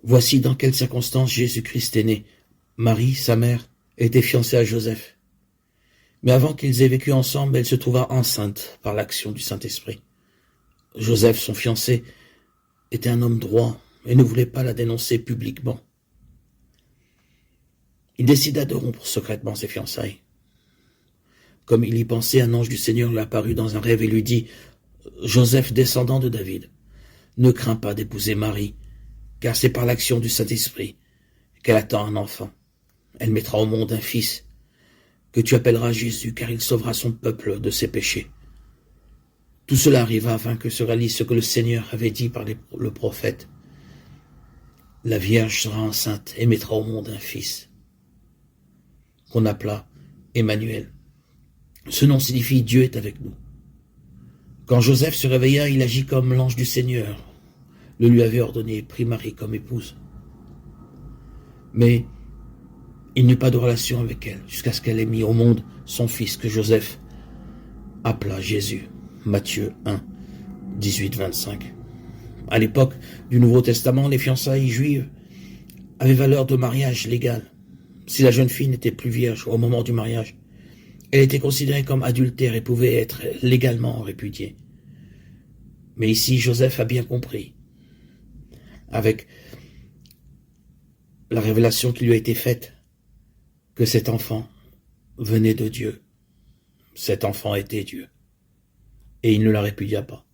Voici dans quelles circonstances Jésus-Christ est né. Marie, sa mère, était fiancée à Joseph. Mais avant qu'ils aient vécu ensemble, elle se trouva enceinte par l'action du Saint-Esprit. Joseph, son fiancé, était un homme droit et ne voulait pas la dénoncer publiquement. Il décida de rompre secrètement ses fiançailles. Comme il y pensait, un ange du Seigneur lui apparut dans un rêve et lui dit « Joseph, descendant de David, ne crains pas d'épouser Marie, car c'est par l'action du Saint-Esprit qu'elle attend un enfant. Elle mettra au monde un fils, que tu appelleras Jésus, car il sauvera son peuple de ses péchés. » Tout cela arriva afin que se réalise ce que le Seigneur avait dit par le prophète. La Vierge sera enceinte et mettra au monde un fils, qu'on appela Emmanuel. Ce nom signifie Dieu est avec nous. Quand Joseph se réveilla, il agit comme l'ange du Seigneur le lui avait ordonné et prit Marie comme épouse. Mais il n'eut pas de relation avec elle jusqu'à ce qu'elle ait mis au monde son fils que Joseph appela Jésus. Matthieu 1, 18-25. À l'époque du Nouveau Testament, les fiançailles juives avaient valeur de mariage légal. Si la jeune fille n'était plus vierge au moment du mariage, elle était considérée comme adultère et pouvait être légalement répudiée. Mais ici, Joseph a bien compris, avec la révélation qui lui a été faite, que cet enfant venait de Dieu. Cet enfant était Dieu. Et il ne la répudia pas.